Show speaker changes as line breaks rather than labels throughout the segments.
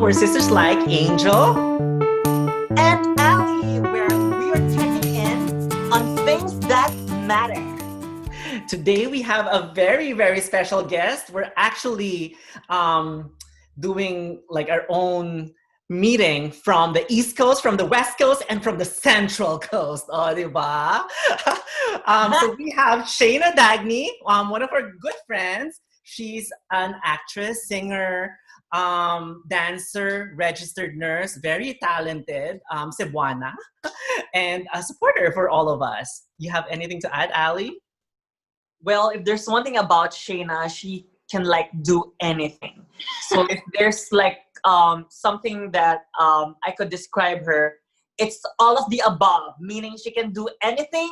we're sisters like Angel.
And Ally, where we are checking in on things that matter.
Today we have a very, very special guest. We're actually doing like our own meeting from the East Coast, from the West Coast, and from the Central Coast. Oh, diba? So we have Shana Dagny, one of our good friends. She's an actress, singer, dancer, registered nurse, very talented, Cebuana, and a supporter for all of us. You have anything to add, Ali?
Well, if there's one thing about Shayna, she can like do anything. So if there's like something that I could describe her, it's all of the above, meaning she can do anything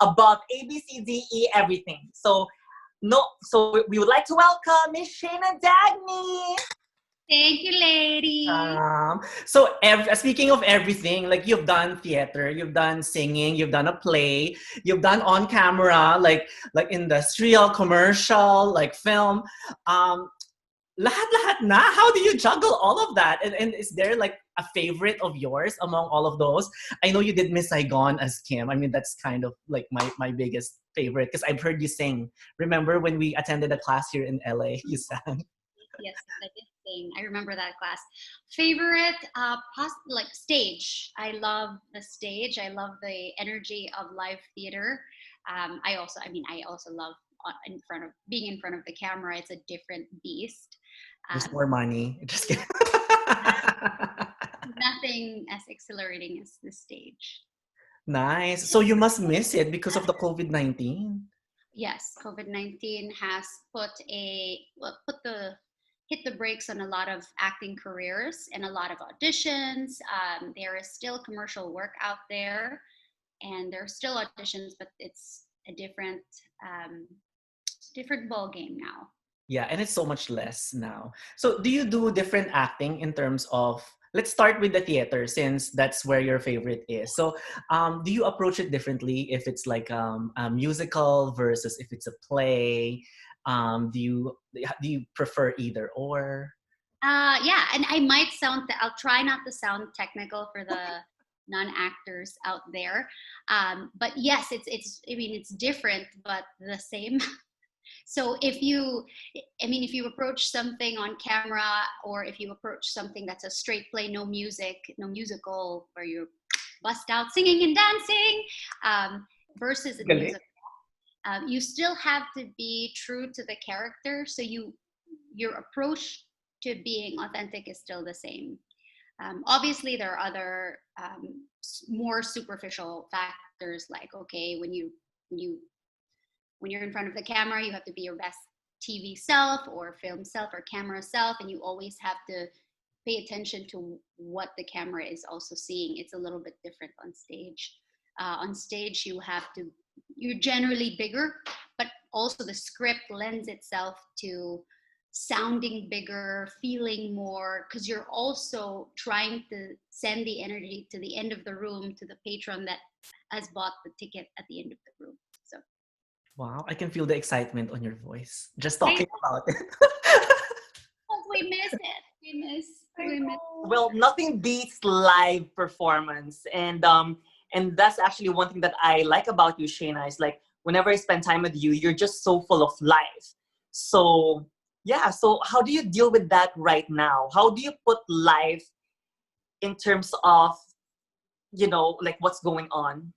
above A, B, C, D, E, everything. So no, so we would like to welcome Miss Shana Dagny.
Thank you, lady.
Speaking of everything, like you've done theater, you've done singing, you've done a play, you've done on camera, like industrial, commercial, like film. Lahat-lahat na. How do you juggle all of that? And is there like a favorite of yours among all of those? I know you did Miss Saigon as Kim. I mean, that's kind of like my biggest favorite because I've heard you sing. Remember when we attended a class here in LA, you sang?
Yes, I did sing. I remember that class. Favorite, like stage. I love the stage. I love the energy of live theater. I also love being in front of the camera. It's a different beast.
There's more money. Just kidding.
Nothing as exhilarating as the stage.
Nice. So you must miss it because of the COVID-19.
Yes, COVID-19 has hit the brakes on a lot of acting careers and a lot of auditions. There is still commercial work out there, and there are still auditions, but it's a different ball game now.
Yeah, and it's so much less now. So do you do different acting in terms of, let's start with the theater since that's where your favorite is. So do you approach it differently if it's like a musical versus if it's a play? Do you prefer either or?
Yeah, and I'll try not to sound technical for the non-actors out there. But yes, it's different, but the same. So if you approach something on camera, or if you approach something that's a straight play, no music, no musical, where you bust out singing and dancing, versus a
Galing.
musical, you still have to be true to the character. So your approach to being authentic is still the same. Obviously, there are other more superficial factors, like, okay, when you're in front of the camera, you have to be your best TV self or film self or camera self, and you always have to pay attention to what the camera is also seeing. It's a little bit different on stage. On stage, you're generally bigger, but also the script lends itself to sounding bigger, feeling more, because you're also trying to send the energy to the end of the room, to the patron that has bought the ticket at the end of the room. So
Wow, I can feel the excitement on your voice just talking about it.
we miss it. We miss.
Well, nothing beats live performance, and that's actually one thing that I like about you, Shayna. Is like whenever I spend time with you, you're just so full of life. So yeah, so how do you deal with that right now? How do you put life in terms of like what's going on?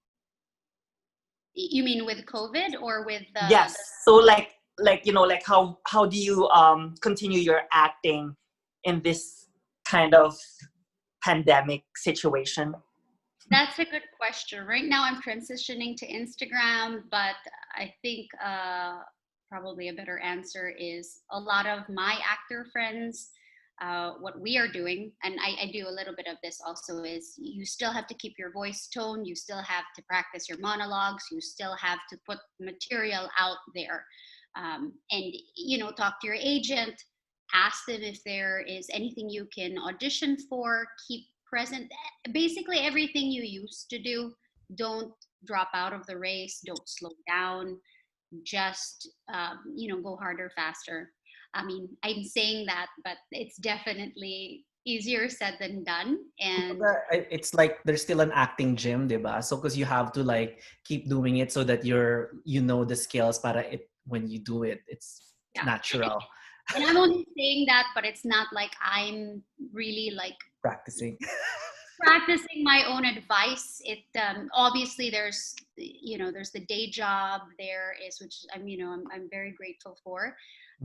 You mean with COVID or with
Yes. So like how do you continue your acting in this kind of pandemic situation?
That's a good question. Right now, I'm transitioning to Instagram, but I think probably a better answer is a lot of my actor friends. What we are doing, and I do a little bit of this also, is you still have to keep your voice tone. You still have to practice your monologues. You still have to put material out there, and talk to your agent. Ask them if there is anything you can audition for. Keep present. Basically, everything you used to do. Don't drop out of the race. Don't slow down. Just go harder, faster. I mean, I'm saying that, but it's definitely easier said than done. And
It's like there's still an acting gym, diba? So because you have to like keep doing it so that you know the skills para it when you do it, it's
yeah,
natural.
and I'm only saying that, but it's not like I'm really like
Practicing.
practicing my own advice. It obviously there's there's the day job, there is, which I'm very grateful for,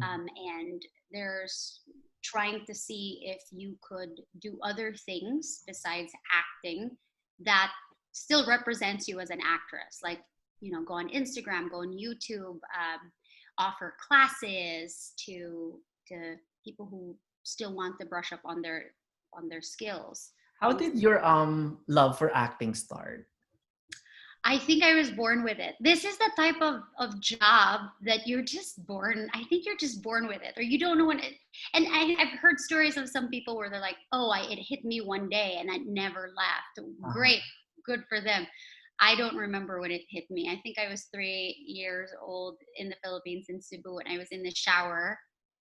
and there's trying to see if you could do other things besides acting that still represents you as an actress, like go on Instagram, go on YouTube, offer classes to people who still want to brush up on their skills.
How did your love for acting start?
I think I was born with it. This is the type of job that you're just born. I think you're just born with it, or you don't know when it. And I've heard stories of some people where they're like, "Oh, it hit me one day and I never left." Great, good for them. I don't remember when it hit me. I think I was 3 years old in the Philippines, in Cebu, and I was in the shower,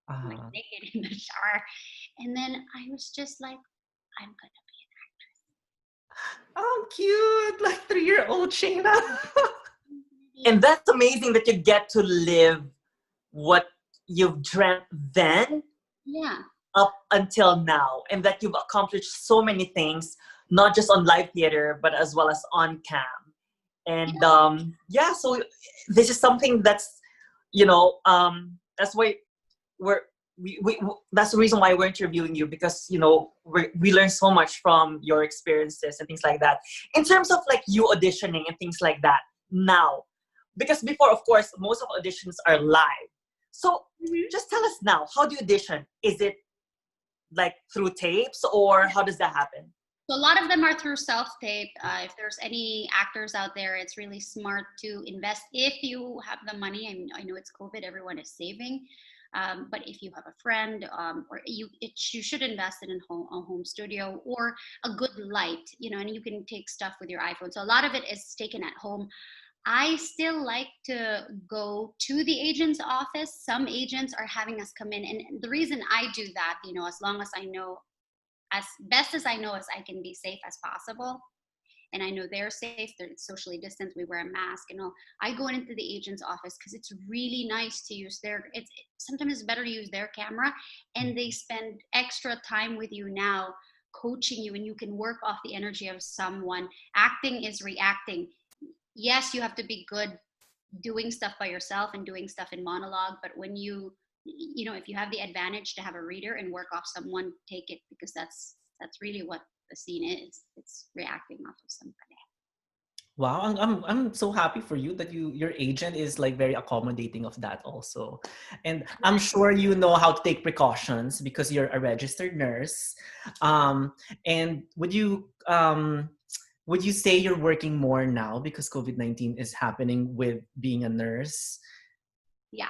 like naked in the shower, and then I was just like, "I'm gonna."
Oh, cute! Like 3-year-old Shana.
And that's amazing that you get to live what you've dreamt then
Yeah.
up until now, and that you've accomplished so many things, not just on live theater, but as well as on cam. And so this is something that's, that's why we're, we that's the reason why we're interviewing you, because we learn so much from your experiences and things like that, in terms of like you auditioning and things like that now, because before, of course, most of auditions are live. So just tell us now, how do you audition? Is it like through tapes, or how does that happen?
So a lot of them are through self-tape. If there's any actors out there, it's really smart to invest if you have the money. I know it's COVID, everyone is saving. But if you have a friend, or you should invest in a home studio or a good light, and you can take stuff with your iPhone. So a lot of it is taken at home. I still like to go to the agent's office. Some agents are having us come in. And the reason I do that, as long as I know, as best as I know, as I can be safe as possible. And I know they're safe, they're socially distant, we wear a mask and all. I go into the agent's office because it's really nice to use sometimes it's better to use their camera, and they spend extra time with you now, coaching you, and you can work off the energy of someone. Acting is reacting. Yes, you have to be good doing stuff by yourself and doing stuff in monologue, but when if you have the advantage to have a reader and work off someone, take it, because that's really what the scene is. It's reacting off of somebody.
Wow, I'm so happy for you that your agent is like very accommodating of that also. And I'm sure you know how to take precautions because you're a registered nurse. And would you say you're working more now because COVID-19 is happening with being a nurse?
Yeah.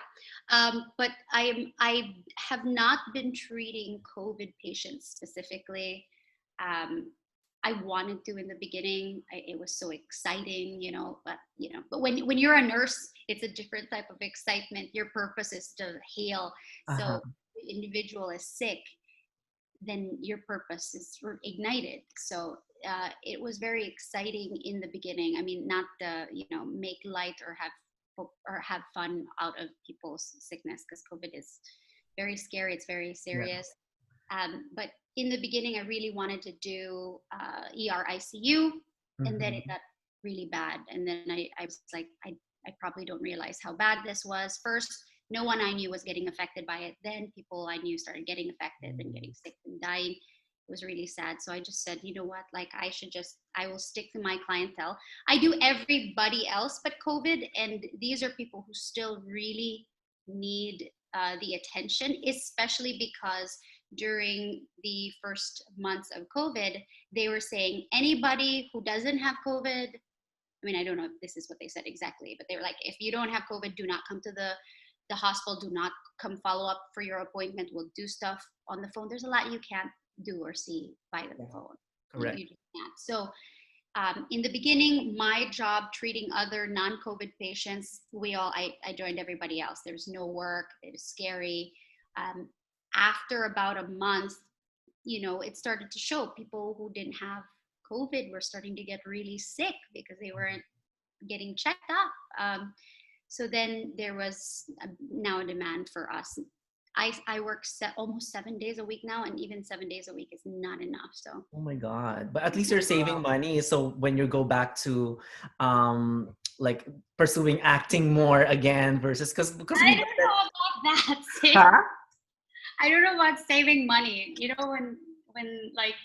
But I have not been treating COVID patients specifically. I wanted to in the beginning. It was so exciting, but when you're a nurse, it's a different type of excitement. Your purpose is to heal. So the individual is sick, then your purpose is ignited. So it was very exciting in the beginning. I mean, not to make light or have fun out of people's sickness, because COVID is very scary. It's very serious. But in the beginning, I really wanted to do ER ICU, and then it got really bad. And then I was like, I probably don't realize how bad this was. First, no one I knew was getting affected by it. Then people I knew started getting affected and getting sick and dying. It was really sad. So I just said, you know what, like I will stick to my clientele. I do everybody else but COVID. And these are people who still really need the attention, especially because during the first months of COVID, they were saying anybody who doesn't have COVID, I mean, I don't know if this is what they said exactly, but they were like, if you don't have COVID, do not come to the hospital, do not come follow up for your appointment. We'll do stuff on the phone. There's a lot you can't do or see by the phone.
Correct.
You just can't. So in the beginning, my job treating other non-COVID patients, I joined everybody else. There's no work. It was scary. After about a month, it started to show people who didn't have COVID were starting to get really sick because they weren't getting checked up. So then there was now a demand for us. I work almost 7 days a week now, and even 7 days a week is not enough. So.
Oh my God. But at least you're saving money. So when you go back to like pursuing acting more again versus because
I don't know about that.
Huh?
I don't know about saving money. When like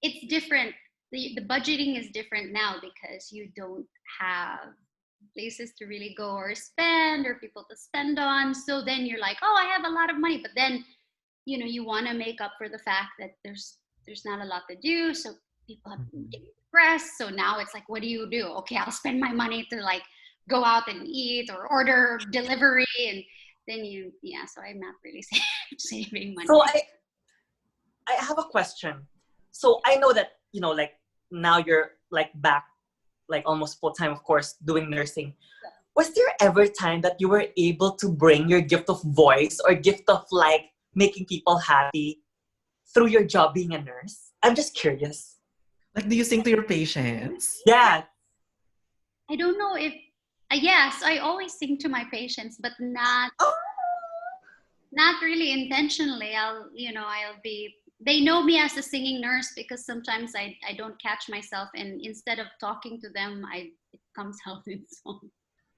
it's different. The budgeting is different now because you don't have places to really go or spend or people to spend on. So then you're like, oh, I have a lot of money, but then you want to make up for the fact that there's not a lot to do. So people have been getting depressed. So now it's like, what do you do? Okay, I'll spend my money to like go out and eat or order delivery, and then so I'm not really saving money.
So I have a question. So I know that, like now you're like back, like almost full time, of course, doing nursing. Was there ever time that you were able to bring your gift of voice or gift of like making people happy through your job being a nurse? I'm just curious.
Like, do you sing to your patients?
Yeah.
I don't know if, yes, I always sing to my patients, but not really intentionally. They know me as a singing nurse because sometimes I don't catch myself, and instead of talking to them, it comes out in song.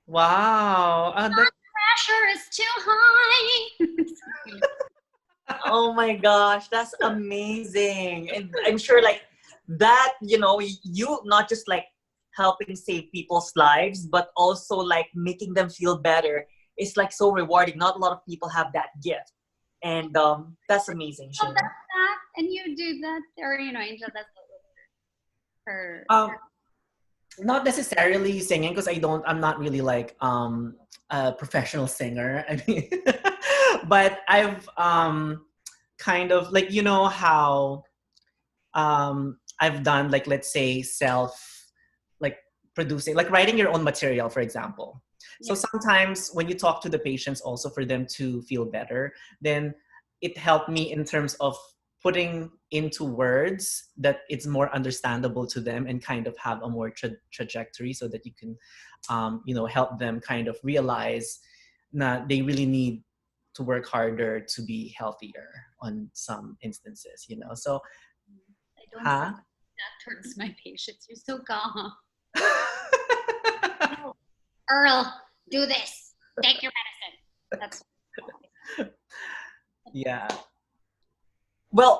Wow.
The pressure is too high.
Oh my gosh, that's amazing. And I'm sure like that, you not just like helping save people's lives, but also like making them feel better. It's like so rewarding. Not a lot of people have that gift. And that's amazing.
Oh, that's that. And you do that, or Angel, that's her.
Not necessarily singing because I'm not really like a professional singer. I mean, but I've kind of like how I've done like, let's say, self like producing, like writing your own material, for example. So sometimes when you talk to the patients also for them to feel better, then it helped me in terms of putting into words that it's more understandable to them and kind of have a more trajectory so that you can, help them kind of realize that they really need to work harder to be healthier on some instances, So,
I don't say that towards my patients. You're so calm. No, Earl, do this. Take your medicine. That's
yeah.
Well,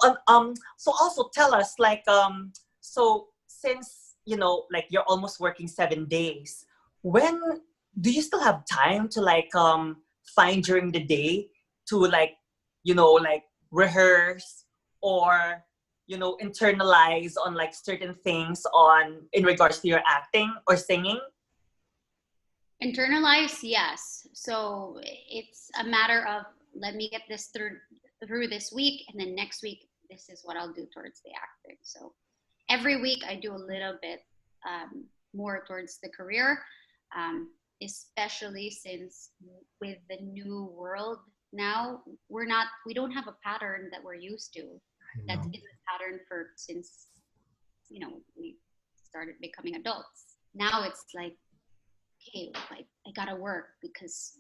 so also tell us like, so since, like you're almost working 7 days, when do you still have time to like, find during the day to like, like rehearse or, internalize on like certain things in regards to your acting or singing?
Internalize, yes. So it's a matter of, let me get this through this week, and then next week this is what I'll do towards the acting. So every week I do a little bit more towards the career, especially since with the new world now, we don't have a pattern that we're used to. That's been the pattern since we started becoming adults. Now it's like, okay, I gotta work because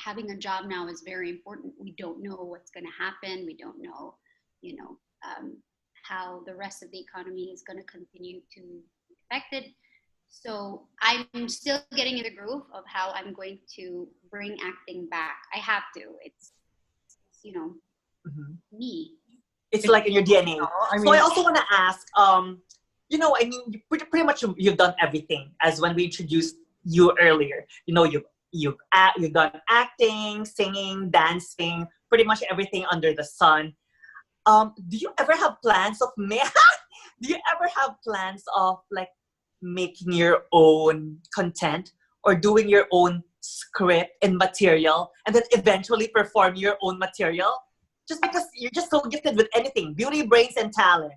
having a job now is very important. We don't know what's going to happen. We don't know, how the rest of the economy is going to continue to be affected. So I'm still getting in the groove of how I'm going to bring acting back. I have to. It's me.
It's like in your DNA. So I also want to ask, I mean, pretty much you've done everything as when we introduced you earlier. You've done acting, singing, dancing, pretty much everything under the sun. Do you ever have plans of like making your own content or doing your own script and material and then eventually perform your own material? Just because you're just so gifted with anything, beauty, brains, and talent.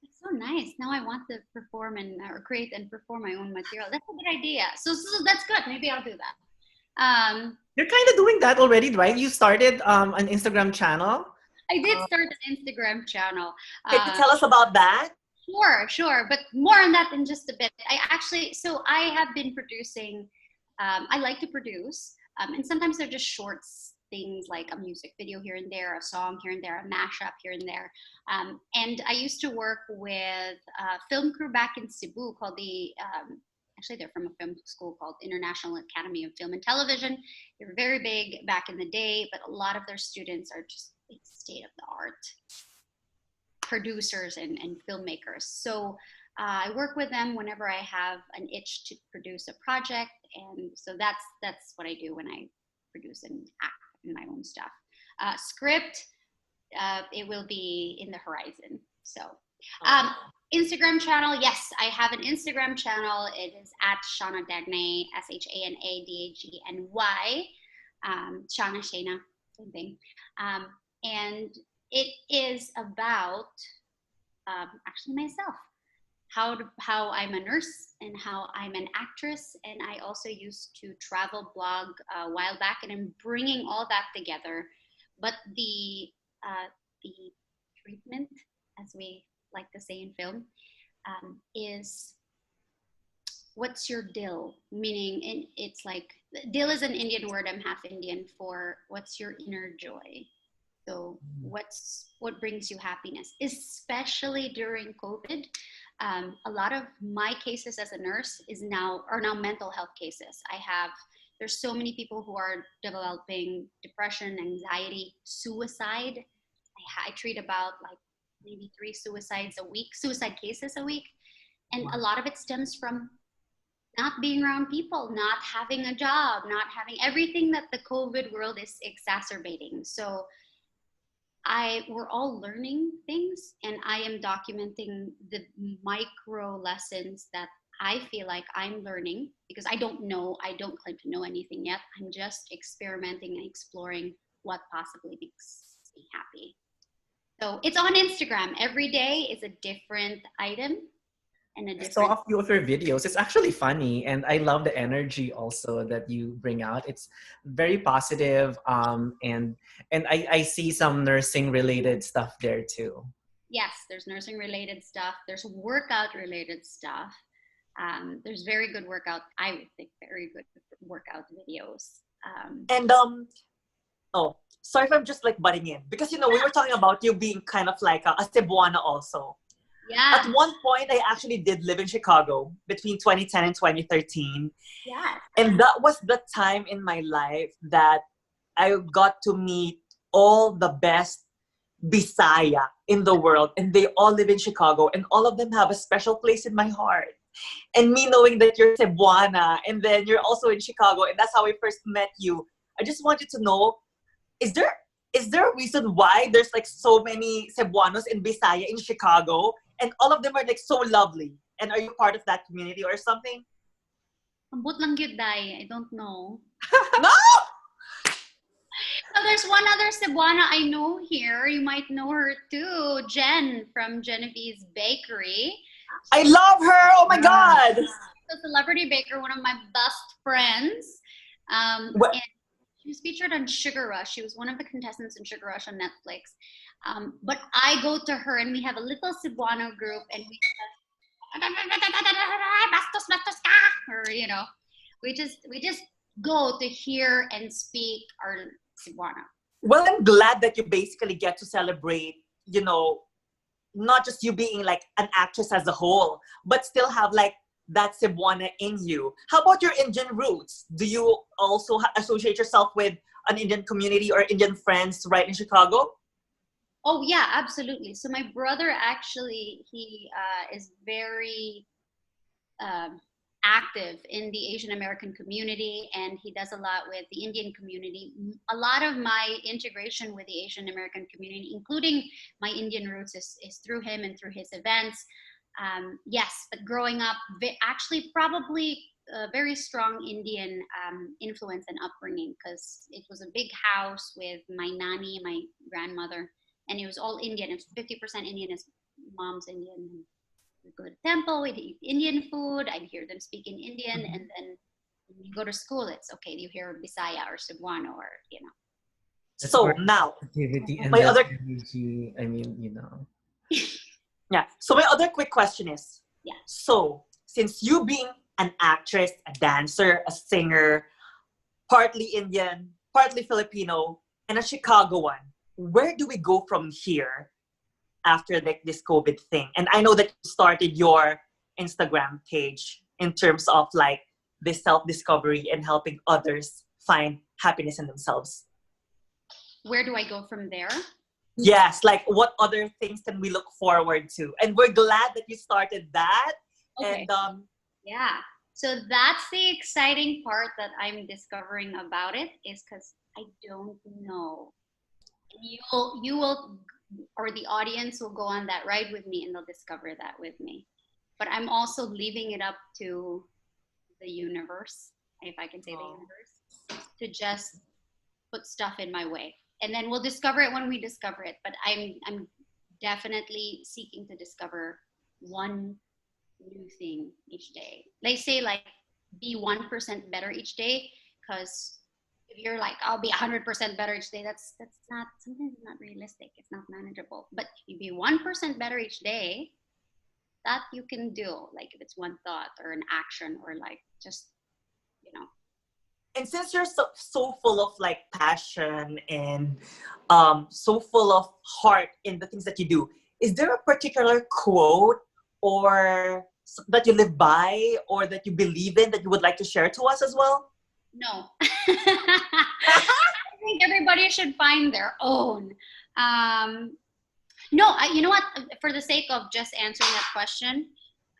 That's so nice. Now I want to perform or create and perform my own material. That's a good idea. So that's good. Maybe I'll do that.
You're kind of doing that already, right? You started an Instagram channel.
I did start an Instagram channel.
Can you tell us about that?
Sure. But more on that in just a bit. So I have been producing, I like to produce, and sometimes they're just shorts, things like a music video here and there, a song here and there, a mashup here and there. And I used to work with a film crew back in Cebu called actually they're from a film school called International Academy of Film and Television. They were very big back in the day, but a lot of their students are just state of the art producers and filmmakers. So I work with them whenever I have an itch to produce a project, and so that's what I do when I produce and act in my own stuff. Script, it will be in the horizon. So Instagram channel, yes, I have an Instagram channel. It is at Shana Dagny, ShanaDagny. Shana, same thing. And it is about actually myself, how I'm a nurse and how I'm an actress. And I also used to travel blog a while back, and I'm bringing all that together. But the treatment, as we like to say in film, is what's your dill? Meaning, it's like, dill is an Indian word. I'm half Indian, for what's your inner joy. So what brings you happiness, especially during COVID? A lot of my cases as a nurse are now mental health cases. There's so many people who are developing depression, anxiety, suicide. I treat about like maybe 3 suicide cases a week. And a lot of it stems from not being around people, not having a job, not having everything that the COVID world is exacerbating. So we're all learning things, and I am documenting the micro lessons that I feel like I'm learning, because I don't claim to know anything yet. I'm just experimenting and exploring what possibly makes me happy. So it's on Instagram. Every day is a different item.
I saw a few of your videos. It's actually funny, and I love the energy also that you bring out. It's very positive, and I see some nursing related stuff there too.
Yes, there's nursing related stuff. There's workout related stuff. There's very good workout. I would think very good workout videos.
Oh, sorry if I'm just like butting in, because we were talking about you being kind of like a Cebuana also.
Yeah.
At one point, I actually did live in Chicago between 2010 and 2013.
Yeah.
And that was the time in my life that I got to meet all the best Bisaya in the world. And they all live in Chicago. And all of them have a special place in my heart. And me knowing that you're Cebuana, and then you're also in Chicago, and that's how I first met you. I just wanted to know, is there a reason why there's like so many Cebuanos and Bisaya in Chicago? And all of them are like so lovely. And are you part of that community or something?
Ambot lang yun, Day. I don't know.
No!
So there's one other Cebuana I know here. You might know her too. Jen from Genevieve's Bakery.
I love her. Oh my God.
She's a celebrity baker, one of my best friends. And she was featured on Sugar Rush. She was one of the contestants in Sugar Rush on Netflix. But I go to her, and we have a little Cebuano group, and we we just go to hear and speak our Cebuano.
Well, I'm glad that you basically get to celebrate, not just you being like an actress as a whole, but still have like that Cebuana in you. How about your Indian roots? Do you also associate yourself with an Indian community or Indian friends right in Chicago?
Oh yeah, absolutely. So my brother actually, he is very active in the Asian American community, and he does a lot with the Indian community. A lot of my integration with the Asian American community, including my Indian roots, is through him and through his events. Yes, but growing up, actually probably a very strong Indian influence and upbringing, because it was a big house with my nanny, my grandmother, and it was all Indian. It's 50% Indian. His mom's Indian. We'd go to the temple, we'd eat Indian food, I'd hear them speak in Indian, and then when you go to school, it's okay, you hear Bisaya or Cebuano or,
That's
So
our
now,
activity and
my
that
other
energy. I mean,
yeah. So my other quick question is,
Yeah.
so since you being an actress, a dancer, a singer, partly Indian, partly Filipino, and a Chicagoan, where do we go from here after like this COVID thing? And I know that you started your Instagram page in terms of like this self-discovery and helping others find happiness in themselves.
Where do I go from there?
Yes, like what other things can we look forward to? And we're glad that you started that.
Okay.
And
Yeah. So that's the exciting part that I'm discovering about it is because I don't know. You will, or the audience will go on that ride with me and they'll discover that with me. But I'm also leaving it up to the universe, if I can say the universe, to just put stuff in my way. And then we'll discover it when we discover it. But I'm definitely seeking to discover one new thing each day. They say like be 1% better each day, because if you're like I'll be 100% better each day, that's not, sometimes it's not realistic. It's not manageable. But if you be 1% better each day, that you can do. Like if it's one thought or an action or like just
and since you're so full of like passion and so full of heart in the things that you do, is there a particular quote or that you live by or that you believe in that you would like to share to us as well?
No. I think everybody should find their own. No, you know what? For the sake of just answering that question,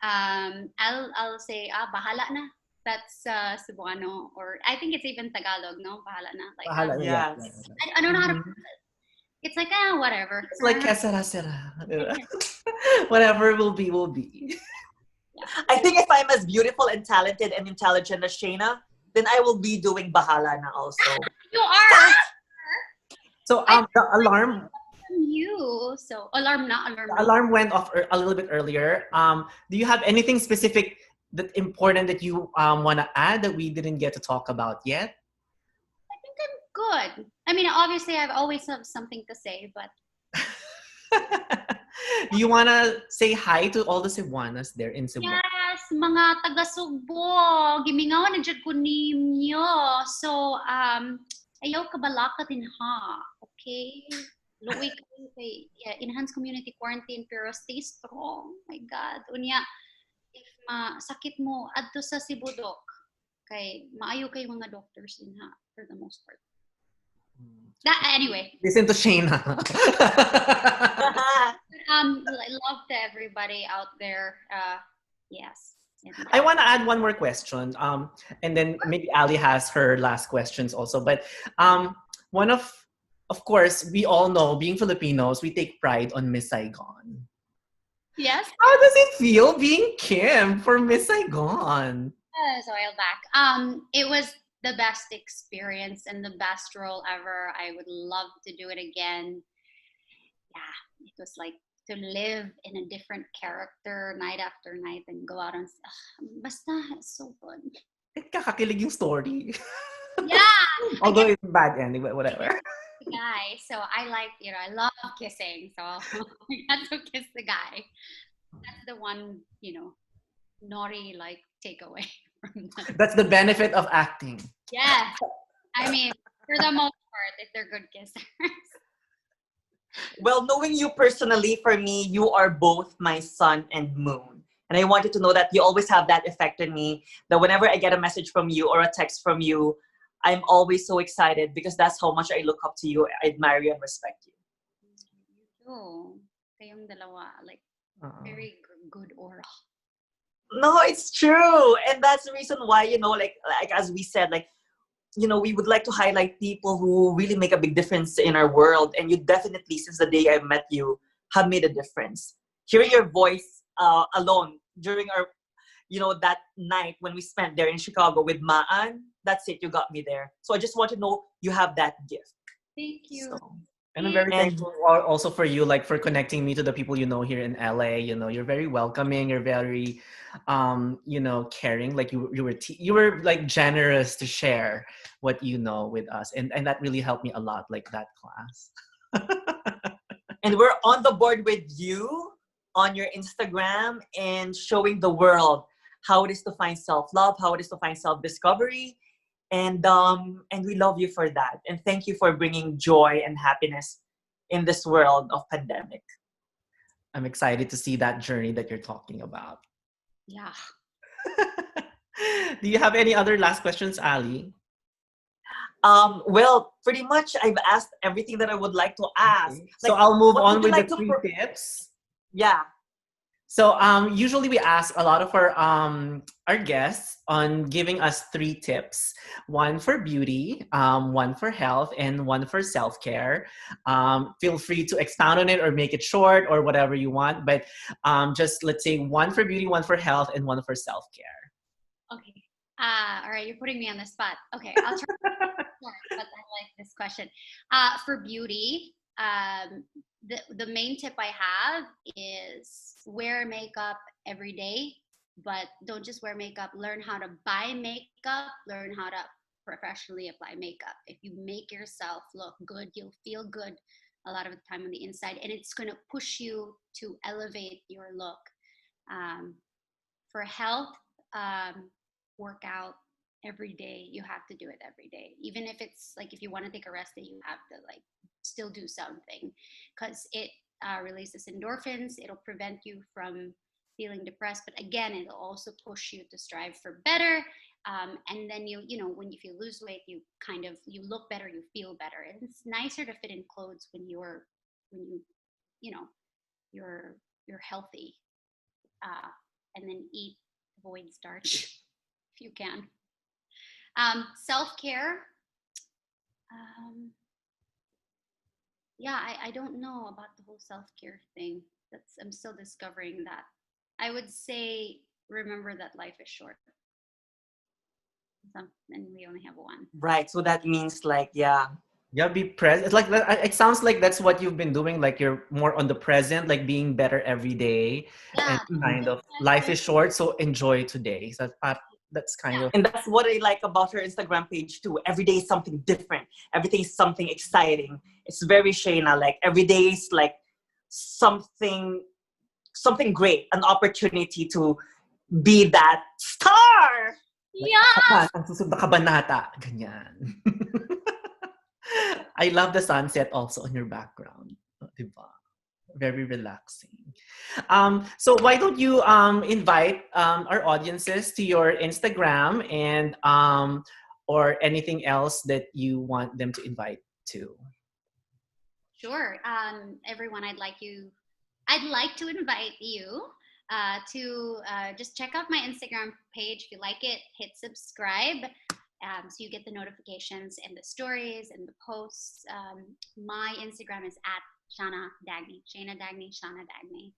I'll say, bahala na. That's Cebuano, or I think it's even Tagalog, no? Bahala na. Like,
Bahala na, yeah.
Yes.
I don't know how to.
Mhm.
It's like, whatever.
It's like kesera sera. Whatever will be, will be.
Yeah.
I think if I'm as beautiful and talented and intelligent as Shana, then I will be doing bahala na also.
You are.
So the alarm
You so alarm, not alarm.
the alarm went off a little bit earlier. Do you have anything specific that important that you want to add that we didn't get to talk about yet?
I think I'm good. I mean, obviously, I've always have something to say, but
Do you want to say hi to all the Cebuanas there in Cebu?
yes, mga taga Sugbo, gimingawan na jud ko ninyo. So, ayaw kabalaka din ha. Okay? Luoy kayo kay enhanced community quarantine pero stay strong. My God. Unya, if masakit mo adto sa Sibudok, kay maayo kay mga doctors din ha for the most part. That anyway.
Listen to Shana.
Love to everybody out there. Yes.
I want to add one more question. And then maybe Ali has her last questions also. But one of course, we all know, being Filipinos, we take pride on Miss Saigon.
Yes.
How does it feel being Kim for Miss Saigon?
So I'll back. It was the best experience and the best role ever. I would love to do it again. Yeah, it was like to live in a different character night after night and go out and basta, it's so good.
Kakakilig yung story.
Yeah.
Although it's bad ending, but whatever.
The guy, so I like, I love kissing, so I got to kiss the guy. That's the one, naughty like takeaway from that.
That's the benefit of acting.
Yeah, I mean, for the most part, if they're good kissers.
Well, knowing you personally, for me, you are both my sun and moon. And I want you to know that you always have that effect on me, that whenever I get a message from you or a text from you, I'm always so excited because that's how much I look up to you, I admire you, and respect you.
You too. Kayong dalawa, like, very good aura.
No, it's true. And that's the reason why, like as we said, like, we would like to highlight people who really make a big difference in our world. And you definitely, since the day I met you, have made a difference. Hearing your voice alone during our, that night when we spent there in Chicago with Maan, that's it. You got me there. So I just want to know you have that gift.
Thank you.
So,
And I'm very
And
thankful also for you, like for connecting me to the people you know here in LA. You know, you're very welcoming. You're very, caring. Like you were like generous to share what you know with us, and that really helped me a lot. Like that class.
and we're on the board with you on your Instagram and showing the world how it is to find self-love, how it is to find self-discovery. And we love you for that. And thank you for bringing joy and happiness in this world of pandemic.
I'm excited to see that journey that you're talking about.
Yeah.
Do you have any other last questions, Ali?
Well, pretty much I've asked everything that I would like to ask.
Okay. So
Like,
I'll move
what
on
would you
with the
like to
three tips.
yeah.
So usually we ask a lot of our guests on giving us three tips: one for beauty, one for health, and one for self care. Feel free to expound on it or make it short or whatever you want. But just let's say one for beauty, one for health, and one for self care.
Okay. All right, you're putting me on the spot. Okay, I'll try. But I like this question. For beauty, the main tip I have is wear makeup every day, but don't just wear makeup. Learn how to buy makeup. Learn how to professionally apply makeup. If you make yourself look good, you'll feel good a lot of the time on the inside, and it's going to push you to elevate your look. For health, work out every day. You have to do it every day, even if it's like if you want to take a rest day, you have to like still do something because it releases endorphins. It'll prevent you from feeling depressed, but again, it'll also push you to strive for better. And then when if you lose weight, you look better, you feel better, and it's nicer to fit in clothes when you you know you're healthy. And then avoid starch if you can. Self-care. Yeah, I don't know about the whole self-care thing. I'm still discovering that. I would say remember that life is short. And we only have one.
Right. So that means like, yeah.
Yeah, be present. It's like that. It sounds like that's what you've been doing. Like you're more on the present, like being better every day,
Yeah.
and kind of life is short, so enjoy today. So that's kind of
And that's what I like about her Instagram page too. Every day is something different. Every day is something exciting. It's very Shana. Like every day is like something great, an opportunity to be that star.
like
Yeah.
ang susunod na kabanata, ganyan. I love the sunset also on your background, diba? Very relaxing. So why don't you invite our audiences to your Instagram and or anything else that you want them to invite to?
Sure. Everyone, I'd like to invite you to just check out my Instagram page. If you like it, hit subscribe so you get the notifications and the stories and the posts. My Instagram is at Shana Dagny, Shana Dagny, Shana Dagny.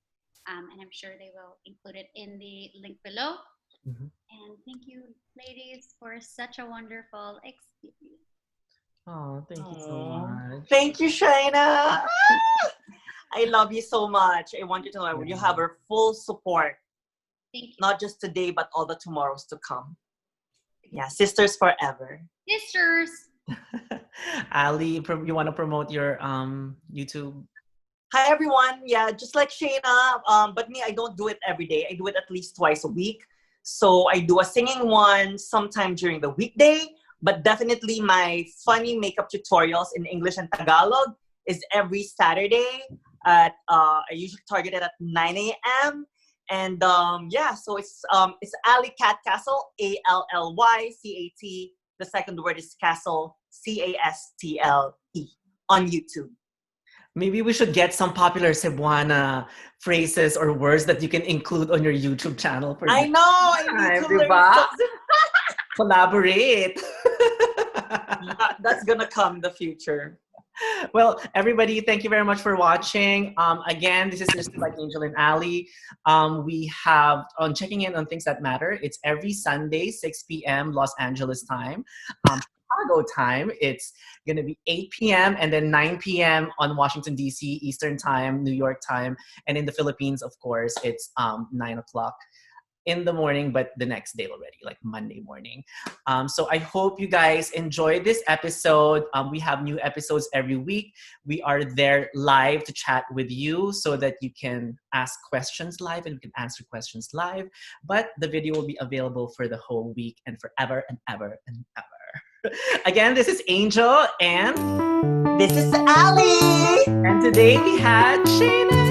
And I'm sure they will include it in the link below.
Mm-hmm.
And thank you, ladies, for such a wonderful experience.
Oh, thank you so much.
Thank you, Shana. I love you so much. I want you to know you have our full support.
Thank you.
Not just today, but all the tomorrows to come. Yeah, sisters forever.
Sisters.
Ali, you want to promote your YouTube?
Hi everyone. Yeah, just like Shana, but me, I don't do it every day. I do it at least twice a week. So I do a singing one sometime during the weekday, but definitely my funny makeup tutorials in English and Tagalog is every Saturday at I usually target it at 9 a.m. And so it's AllyCat Castle, ALLYCAT. The second word is Castle, CASTLE on YouTube.
Maybe we should get some popular Cebuana phrases or words that you can include on your YouTube channel.
I know. I need to learn something.
Collaborate.
That's gonna come in the future.
Well, everybody, thank you very much for watching. Again, this is Sister Like Angel and Ali. We have on checking in on things that matter. It's every Sunday, 6 p.m. Los Angeles time. Chicago time, it's going to be 8 p.m. and then 9 p.m. on Washington, D.C., Eastern time, New York time. And in the Philippines, of course, it's 9 o'clock in the morning, but the next day already, like Monday morning. So I hope you guys enjoyed this episode. We have new episodes every week. We are there live to chat with you so that you can ask questions live and we can answer questions live. But the video will be available for the whole week and forever and ever and ever. Again, this is Angel and
This is Ali!
today we had Shana.